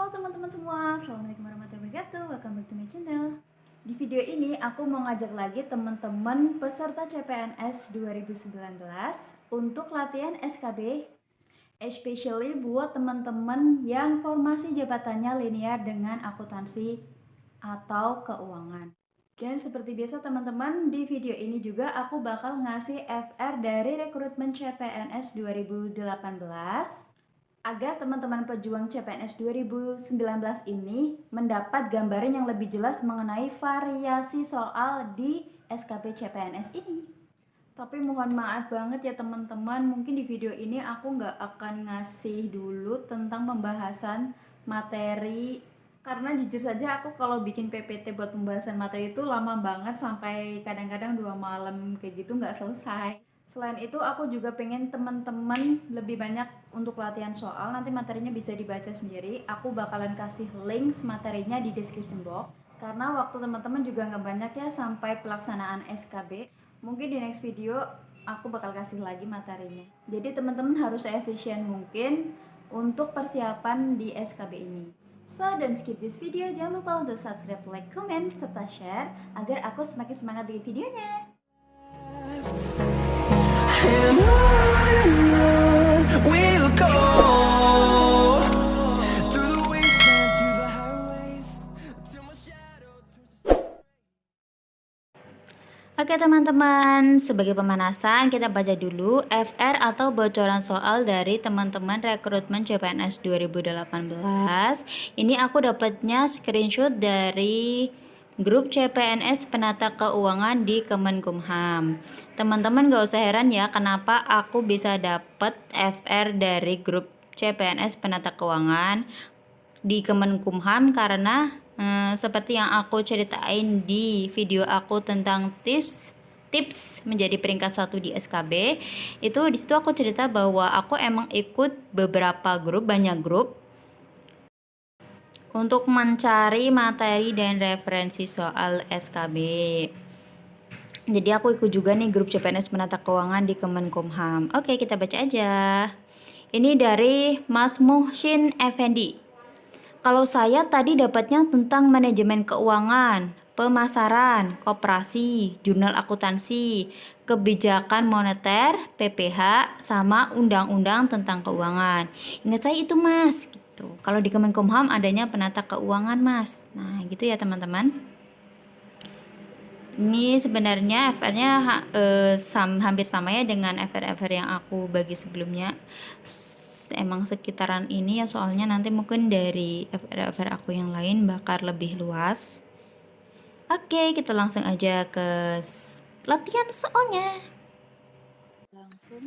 Halo teman-teman semua, Assalamualaikum warahmatullahi wabarakatuh. Welcome back to my channel. Di video ini aku mau ngajak lagi teman-teman peserta CPNS 2019 untuk latihan SKB, especially buat teman-teman yang formasi jabatannya linear dengan akuntansi atau keuangan. Dan seperti biasa teman-teman, di video ini juga aku bakal ngasih FR dari rekrutmen CPNS 2018 agar teman-teman pejuang CPNS 2019 ini mendapat gambaran yang lebih jelas mengenai variasi soal di SKB CPNS ini. Tapi mohon maaf banget ya teman-teman, mungkin di video ini aku nggak akan ngasih dulu tentang pembahasan materi, karena jujur saja aku kalau bikin PPT buat pembahasan materi itu lama banget, sampai kadang-kadang 2 malam kayak gitu nggak selesai. Selain itu aku juga pengen teman-teman lebih banyak untuk latihan soal, nanti materinya bisa dibaca sendiri. Aku bakalan kasih link materinya di description box, karena waktu teman-teman juga nggak banyak ya sampai pelaksanaan SKB. Mungkin di next video aku bakal kasih lagi materinya. Jadi teman-teman harus seefisien mungkin untuk persiapan di SKB ini. So don't skip this video, jangan lupa untuk subscribe, like, comment, serta share agar aku semakin semangat bikin videonya. And on we'll go through the wastelands, through the highways, till my shadow turns to... Oke teman-teman, sebagai pemanasan kita baca dulu FR atau bocoran soal dari teman-teman rekrutmen CPNS 2018. Ini aku dapatnya screenshot dari grup CPNS Penata Keuangan di Kemenkumham. Teman-teman gak usah heran ya kenapa aku bisa dapat FR dari grup CPNS Penata Keuangan di Kemenkumham, karena seperti yang aku ceritain di video aku tentang tips menjadi peringkat 1 di SKB, itu disitu aku cerita bahwa aku emang ikut beberapa grup, banyak grup untuk mencari materi dan referensi soal SKB. Jadi aku ikut juga nih grup CPNS Penata Keuangan di Kemenkumham. Oke, kita baca aja. Ini dari Mas Muhsin Effendi. Kalau saya tadi dapatnya tentang manajemen keuangan, pemasaran, koperasi, jurnal akuntansi, kebijakan moneter, PPH, sama undang-undang tentang keuangan. Ingat saya itu mas, gitu. Kalau di Kemenkumham adanya penata keuangan mas. Nah gitu ya teman-teman. Ini sebenarnya FR-nya hampir sama ya dengan FR-FR yang aku bagi sebelumnya. Emang sekitaran ini ya, soalnya nanti mungkin dari FR aku yang lain bakal lebih luas. Oke, kita langsung aja ke latihan soalnya.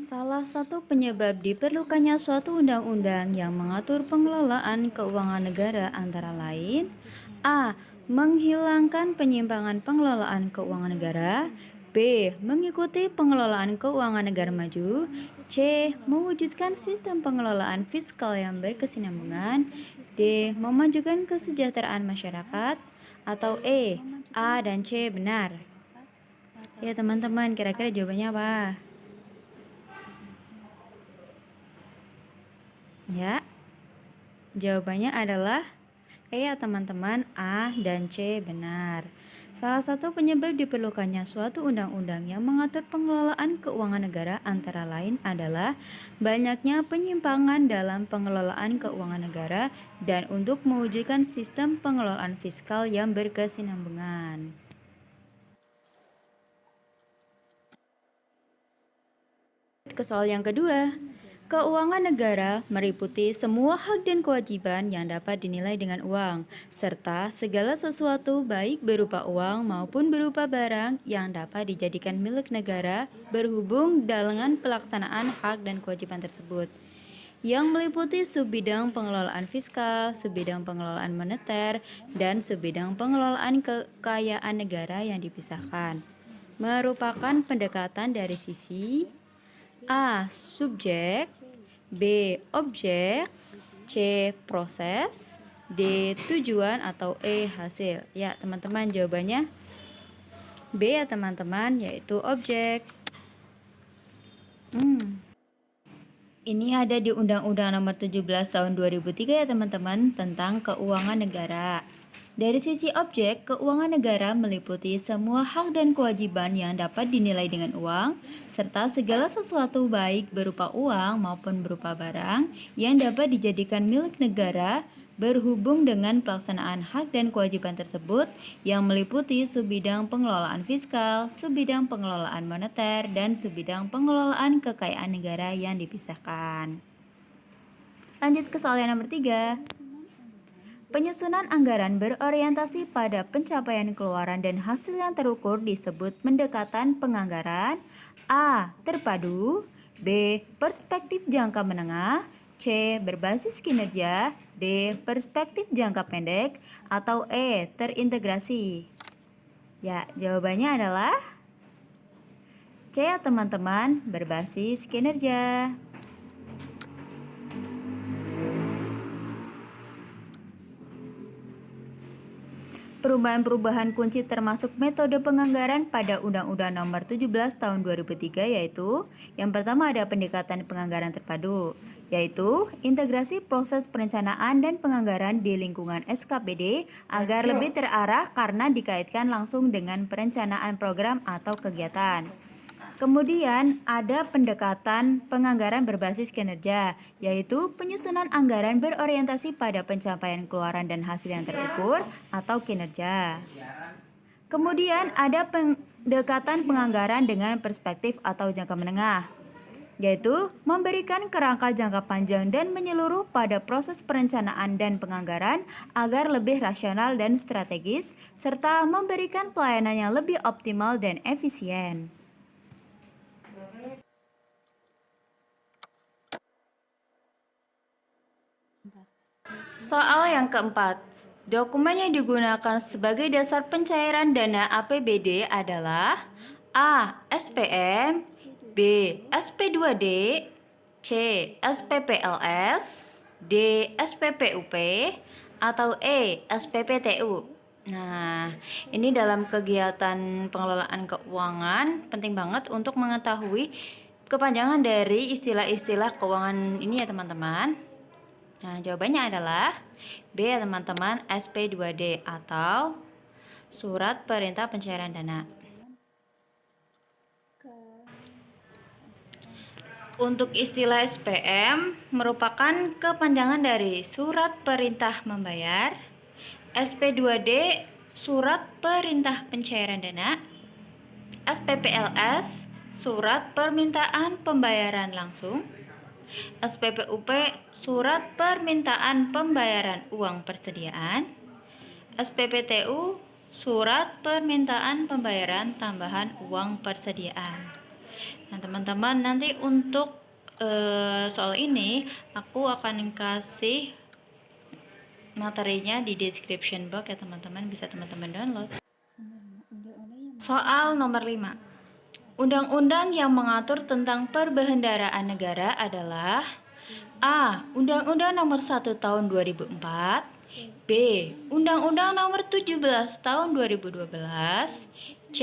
Salah satu penyebab diperlukannya suatu undang-undang yang mengatur pengelolaan keuangan negara antara lain: A. Menghilangkan penyimpangan pengelolaan keuangan negara. B. Mengikuti pengelolaan keuangan negara maju. C. Mewujudkan sistem pengelolaan fiskal yang berkesinambungan. D. Memajukan kesejahteraan masyarakat. Atau E. A dan C benar. Ya teman-teman, kira-kira jawabannya apa? Ya, jawabannya adalah ya teman-teman, A dan C benar. Salah satu penyebab diperlukannya suatu undang-undang yang mengatur pengelolaan keuangan negara antara lain adalah banyaknya penyimpangan dalam pengelolaan keuangan negara dan untuk mewujudkan sistem pengelolaan fiskal yang berkesinambungan. Ke soal yang kedua. Keuangan negara meliputi semua hak dan kewajiban yang dapat dinilai dengan uang, serta segala sesuatu baik berupa uang maupun berupa barang yang dapat dijadikan milik negara berhubung dengan pelaksanaan hak dan kewajiban tersebut, yang meliputi subbidang pengelolaan fiskal, subbidang pengelolaan moneter, dan subbidang pengelolaan kekayaan negara yang dipisahkan, merupakan pendekatan dari sisi A. Subjek, B. Objek, C. Proses, D. Tujuan, atau E. Hasil. Ya teman-teman, jawabannya B ya teman-teman, yaitu objek. Ini ada di Undang-Undang Nomor 17 Tahun 2003 ya teman-teman, tentang keuangan negara. Dari sisi objek, keuangan negara meliputi semua hak dan kewajiban yang dapat dinilai dengan uang, serta segala sesuatu baik berupa uang maupun berupa barang yang dapat dijadikan milik negara berhubung dengan pelaksanaan hak dan kewajiban tersebut yang meliputi subbidang pengelolaan fiskal, subbidang pengelolaan moneter, dan subbidang pengelolaan kekayaan negara yang dipisahkan. Lanjut ke soal yang nomor 3. Penyusunan anggaran berorientasi pada pencapaian keluaran dan hasil yang terukur disebut pendekatan penganggaran. A. Terpadu. B. Perspektif jangka menengah. C. Berbasis kinerja. D. Perspektif jangka pendek. Atau E. Terintegrasi. Ya, jawabannya adalah C ya teman-teman, berbasis kinerja. Perubahan-perubahan kunci termasuk metode penganggaran pada Undang-Undang Nomor 17 Tahun 2003 yaitu yang pertama ada pendekatan penganggaran terpadu, yaitu integrasi proses perencanaan dan penganggaran di lingkungan SKPD agar lebih terarah karena dikaitkan langsung dengan perencanaan program atau kegiatan. Kemudian ada pendekatan penganggaran berbasis kinerja, yaitu penyusunan anggaran berorientasi pada pencapaian keluaran dan hasil yang terukur atau kinerja. Kemudian ada pendekatan penganggaran dengan perspektif atau jangka menengah, yaitu memberikan kerangka jangka panjang dan menyeluruh pada proses perencanaan dan penganggaran agar lebih rasional dan strategis, serta memberikan pelayanan yang lebih optimal dan efisien. Soal yang keempat, dokumen yang digunakan sebagai dasar pencairan dana APBD adalah A. SPM, B. SP2D, C. SPPLS, D. SPPUP, atau E. SPPTU. Nah, ini dalam kegiatan pengelolaan keuangan penting banget untuk mengetahui kepanjangan dari istilah-istilah keuangan ini ya teman-teman. Nah, jawabannya adalah B ya teman-teman, SP2D atau Surat Perintah Pencairan Dana. Untuk istilah SPM merupakan kepanjangan dari Surat Perintah Membayar, SP2D Surat Perintah Pencairan Dana, SPPLS Surat Permintaan Pembayaran Langsung, SPPUP Surat Permintaan Pembayaran Uang Persediaan, SPPTU Surat Permintaan Pembayaran Tambahan Uang Persediaan. Nah teman-teman, nanti untuk soal ini aku akan kasih materinya di description box ya teman-teman, bisa teman-teman download. Soal nomor 5. Undang-undang yang mengatur tentang perbendaharaan negara adalah A. Undang-Undang Nomor 1 Tahun 2004, B. Undang-Undang Nomor 17 Tahun 2012, C.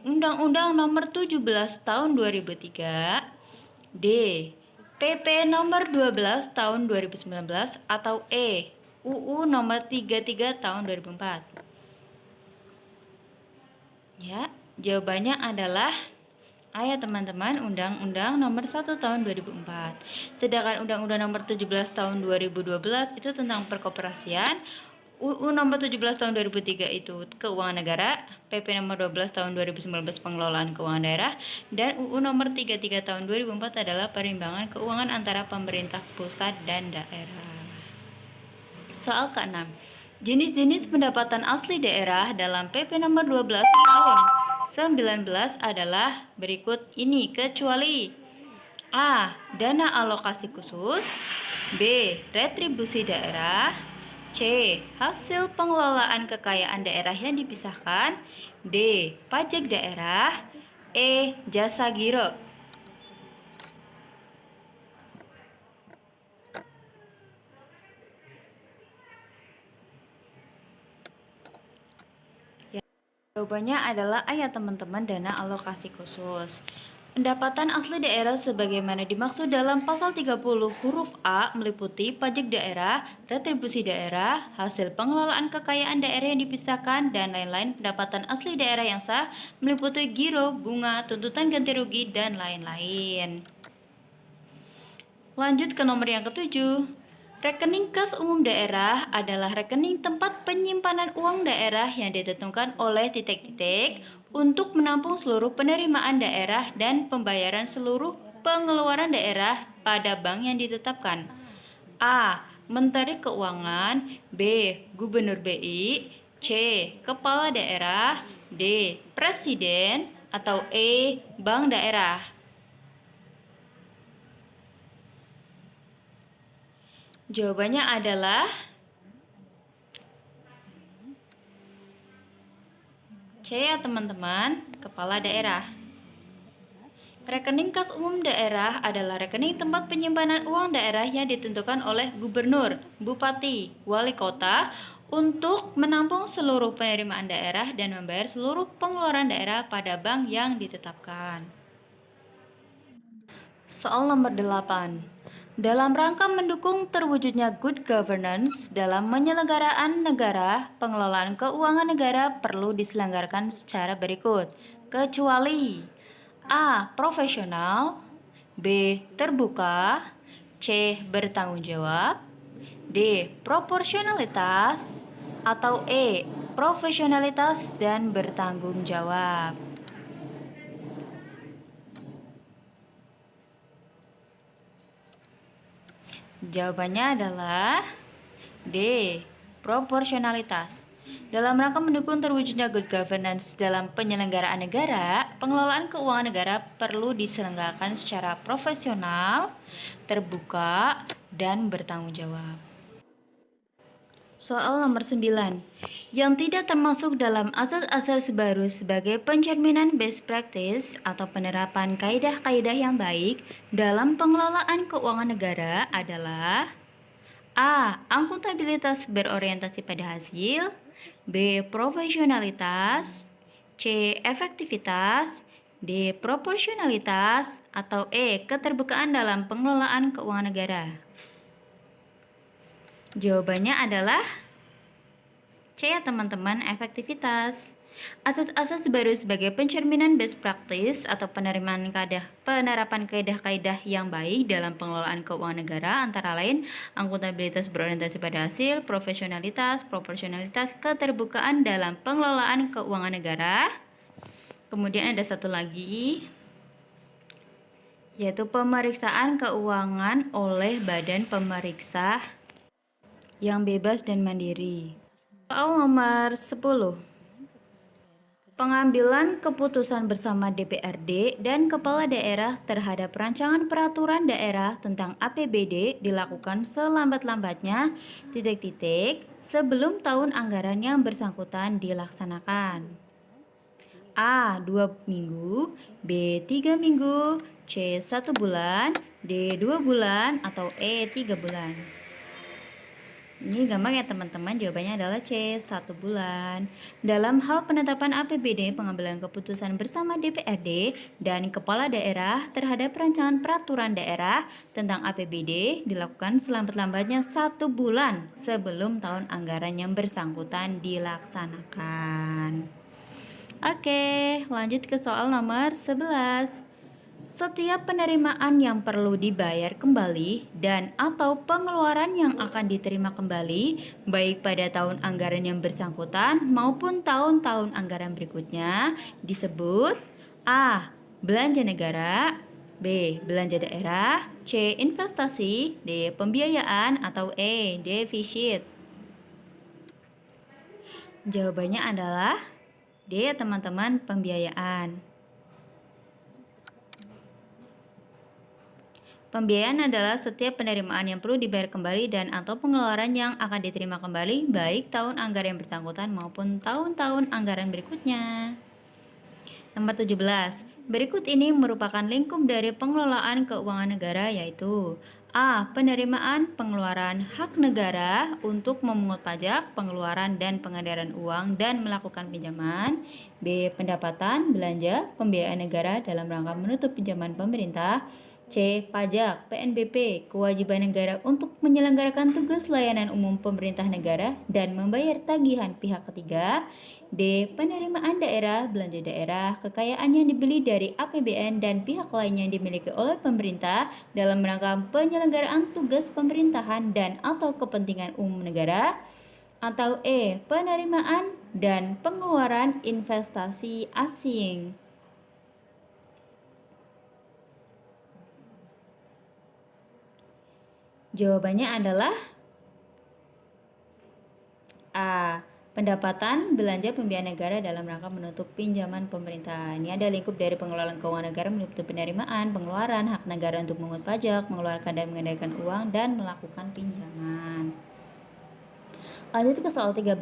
Undang-Undang Nomor 17 Tahun 2003, D. PP Nomor 12 Tahun 2019, atau E. UU Nomor 33 Tahun 2004. Ya, jawabannya adalah A ya teman-teman, Undang-Undang Nomor 1 Tahun 2004. Sedangkan Undang-Undang Nomor 17 Tahun 2012 itu tentang perkoperasian, UU Nomor 17 Tahun 2003 itu Keuangan Negara, PP Nomor 12 Tahun 2019 Pengelolaan Keuangan Daerah, dan UU Nomor 33 Tahun 2004 adalah Perimbangan Keuangan antara pemerintah pusat dan daerah. Soal ke-6. Jenis-jenis pendapatan asli daerah dalam PP Nomor 12 Tahun 19 adalah berikut ini kecuali A. Dana alokasi khusus, B. Retribusi daerah, C. Hasil pengelolaan kekayaan daerah yang dipisahkan, D. Pajak daerah, E. Jasa giro. Jawabannya adalah A ya teman-teman, dana alokasi khusus. Pendapatan asli daerah sebagaimana dimaksud dalam pasal 30 huruf A meliputi pajak daerah, retribusi daerah, hasil pengelolaan kekayaan daerah yang dipisahkan, dan lain-lain. Pendapatan asli daerah yang sah meliputi giro, bunga, tuntutan ganti rugi, dan lain-lain. Lanjut ke nomor yang ketujuh. Rekening kas umum daerah adalah rekening tempat penyimpanan uang daerah yang ditentukan oleh titik-titik untuk menampung seluruh penerimaan daerah dan pembayaran seluruh pengeluaran daerah pada bank yang ditetapkan. A. Menteri Keuangan. B. Gubernur BI. C. Kepala daerah. D. Presiden. Atau E. Bank daerah. Jawabannya adalah C ya teman-teman, kepala daerah. Rekening kas umum daerah adalah rekening tempat penyimpanan uang daerah yang ditentukan oleh gubernur, bupati, wali kota untuk menampung seluruh penerimaan daerah dan membayar seluruh pengeluaran daerah pada bank yang ditetapkan. Soal nomor 8. Dalam rangka mendukung terwujudnya good governance dalam penyelenggaraan negara, pengelolaan keuangan negara perlu diselenggarakan secara berikut, kecuali A. Profesional, B. Terbuka, C. Bertanggung jawab, D. Proporsionalitas, atau E. Profesionalitas dan bertanggung jawab. Jawabannya adalah D. Proporsionalitas. Dalam rangka mendukung terwujudnya good governance dalam penyelenggaraan negara, pengelolaan keuangan negara perlu diselenggarakan secara profesional, terbuka, dan bertanggung jawab. Soal nomor 9. Yang tidak termasuk dalam asas-asas baru sebagai pencerminan best practice atau penerapan kaidah-kaidah yang baik dalam pengelolaan keuangan negara adalah A. Akuntabilitas berorientasi pada hasil, B. Profesionalitas, C. Efektivitas, D. Proporsionalitas, atau E. Keterbukaan dalam pengelolaan keuangan negara. Jawabannya adalah C ya teman-teman, efektivitas. Asas-asas baru sebagai pencerminan best practice atau penerapan kaidah-kaidah yang baik dalam pengelolaan keuangan negara antara lain akuntabilitas berorientasi pada hasil, profesionalitas, proporsionalitas, keterbukaan dalam pengelolaan keuangan negara. Kemudian ada satu lagi, yaitu pemeriksaan keuangan oleh badan pemeriksa yang bebas dan mandiri. Soal nomor 10. Pengambilan keputusan bersama DPRD dan Kepala Daerah terhadap rancangan peraturan daerah tentang APBD dilakukan selambat-lambatnya sebelum tahun anggaran yang bersangkutan dilaksanakan. A. 2 minggu, B. 3 minggu, C. 1 bulan, D. 2 bulan, atau E. 3 bulan. Ini gampang ya teman-teman, jawabannya adalah C. 1 bulan. Dalam hal penetapan APBD, pengambilan keputusan bersama DPRD dan Kepala Daerah terhadap rancangan peraturan daerah tentang APBD dilakukan selambat-lambatnya 1 bulan sebelum tahun anggaran yang bersangkutan dilaksanakan. Oke, lanjut ke soal nomor 11. Setiap penerimaan yang perlu dibayar kembali dan atau pengeluaran yang akan diterima kembali baik pada tahun anggaran yang bersangkutan maupun tahun-tahun anggaran berikutnya disebut A. Belanja negara, B. Belanja daerah, C. Investasi, D. Pembiayaan, atau E. Defisit. Jawabannya adalah D ya teman-teman, pembiayaan. Pembiayaan adalah setiap penerimaan yang perlu dibayar kembali dan atau pengeluaran yang akan diterima kembali baik tahun anggaran yang bersangkutan maupun tahun-tahun anggaran berikutnya. Nomor 17. Berikut ini merupakan lingkup dari pengelolaan keuangan negara, yaitu A. Penerimaan pengeluaran hak negara untuk memungut pajak, pengeluaran dan pengedaran uang dan melakukan pinjaman. B. Pendapatan, belanja, pembiayaan negara dalam rangka menutup pinjaman pemerintah. C. Pajak, PNBP, kewajiban negara untuk menyelenggarakan tugas layanan umum pemerintah negara dan membayar tagihan pihak ketiga. D. Penerimaan daerah, belanja daerah, kekayaan yang dibeli dari APBN dan pihak lainnya yang dimiliki oleh pemerintah dalam rangka penyelenggaraan tugas pemerintahan dan atau kepentingan umum negara. Atau E. Penerimaan dan pengeluaran investasi asing. Jawabannya adalah A. Pendapatan belanja pembiayaan negara dalam rangka menutup pinjaman pemerintah. Ini ada lingkup dari pengelolaan keuangan negara menutup penerimaan, pengeluaran, hak negara untuk memungut pajak, mengeluarkan dan mengendalikan uang, dan melakukan pinjaman. Lanjut ke soal 13.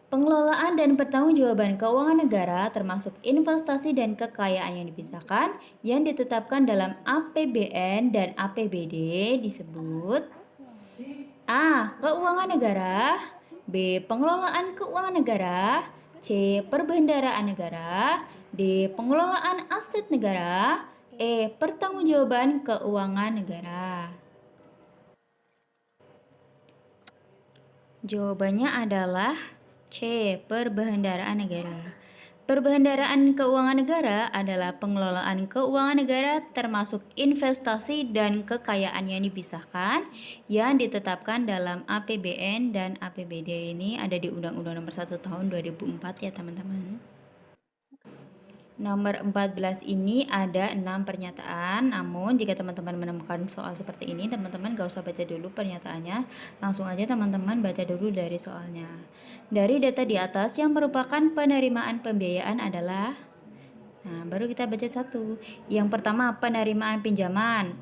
Pengelolaan dan pertanggungjawaban keuangan negara termasuk investasi dan kekayaan yang dipisahkan yang ditetapkan dalam APBN dan APBD disebut A. Keuangan negara. B. Pengelolaan keuangan negara. C. Perbendaharaan negara. D. Pengelolaan aset negara. E. Pertanggungjawaban keuangan negara. Jawabannya adalah C. Perbendaharaan negara. Perbendaharaan keuangan negara adalah pengelolaan keuangan negara termasuk investasi dan kekayaan yang dipisahkan yang ditetapkan dalam APBN dan APBD. Ini ada di Undang-Undang Nomor 1 Tahun 2004 ya teman-teman. Nomor 14 ini ada 6 pernyataan, namun jika teman-teman menemukan soal seperti ini, teman-teman gak usah baca dulu pernyataannya, langsung aja teman-teman baca dulu dari soalnya. Dari data di atas yang merupakan penerimaan pembiayaan adalah, nah baru kita baca satu. Yang pertama penerimaan pinjaman,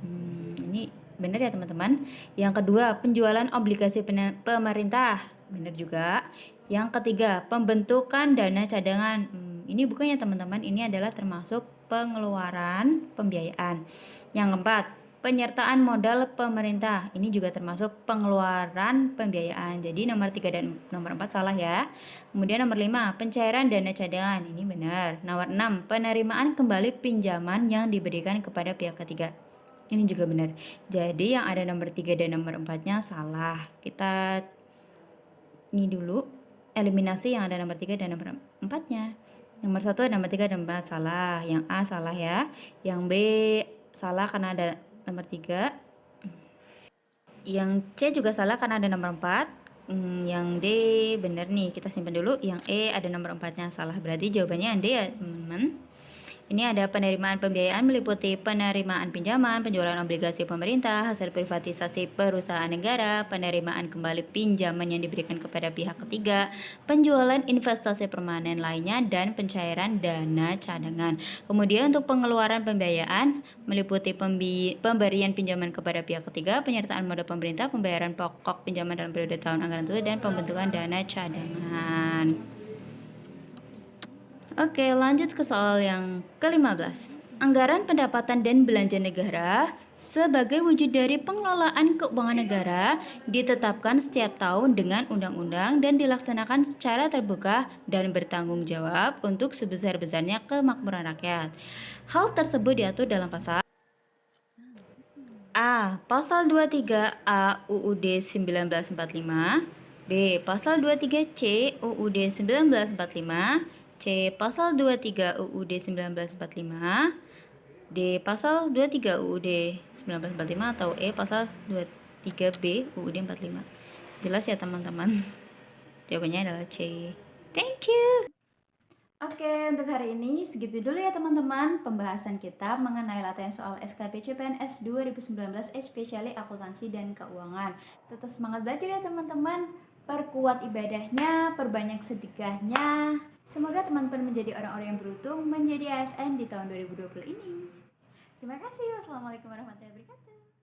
ini benar ya teman-teman. Yang kedua penjualan obligasi pemerintah, benar juga. Yang ketiga pembentukan dana cadangan, ini bukannya teman-teman, ini adalah termasuk pengeluaran pembiayaan. Yang keempat, penyertaan modal pemerintah, ini juga termasuk pengeluaran pembiayaan. Jadi nomor 3 dan nomor 4 salah ya. Kemudian nomor 5, pencairan dana cadangan, ini benar. Nomor 6, penerimaan kembali pinjaman yang diberikan kepada pihak ketiga, ini juga benar. Jadi yang ada nomor 3 dan nomor 4-nya salah. Kita ini dulu eliminasi yang ada nomor 3 dan nomor 4-nya. Nomor 1 dan nomor 3 dan nomor 4 salah. Yang A salah ya. Yang B salah karena ada nomor 3. Yang C juga salah karena ada nomor 4. Yang D benar nih, kita simpan dulu. Yang E ada nomor 4-nya salah. Berarti jawabannya yang D ya teman-teman. Ini ada penerimaan pembiayaan meliputi penerimaan pinjaman, penjualan obligasi pemerintah, hasil privatisasi perusahaan negara, penerimaan kembali pinjaman yang diberikan kepada pihak ketiga, penjualan investasi permanen lainnya, dan pencairan dana cadangan. Kemudian untuk pengeluaran pembiayaan meliputi pemberian pinjaman kepada pihak ketiga, penyertaan modal pemerintah, pembayaran pokok pinjaman dalam periode tahun anggaran tertentu, dan pembentukan dana cadangan. Oke, lanjut ke soal yang ke-15. Anggaran pendapatan dan belanja negara sebagai wujud dari pengelolaan keuangan negara ditetapkan setiap tahun dengan undang-undang dan dilaksanakan secara terbuka dan bertanggung jawab untuk sebesar-besarnya kemakmuran rakyat. Hal tersebut diatur dalam pasal A. Pasal 23A UUD 1945. B. Pasal 23C UUD 1945. C. Pasal 23 UUD 1945. D. Pasal 23 UUD 1945 atau E. Pasal 23B UUD 45. Jelas ya teman-teman? Jawabannya adalah C. Thank you. Oke, untuk hari ini segitu dulu ya teman-teman pembahasan kita mengenai latihan soal SKP CPNS 2019 especially akuntansi dan keuangan. Tetap semangat belajar ya teman-teman. Perkuat ibadahnya, perbanyak sedekahnya. Semoga teman-teman menjadi orang-orang yang beruntung menjadi ASN di tahun 2020 ini. Terima kasih. Wassalamualaikum warahmatullahi wabarakatuh.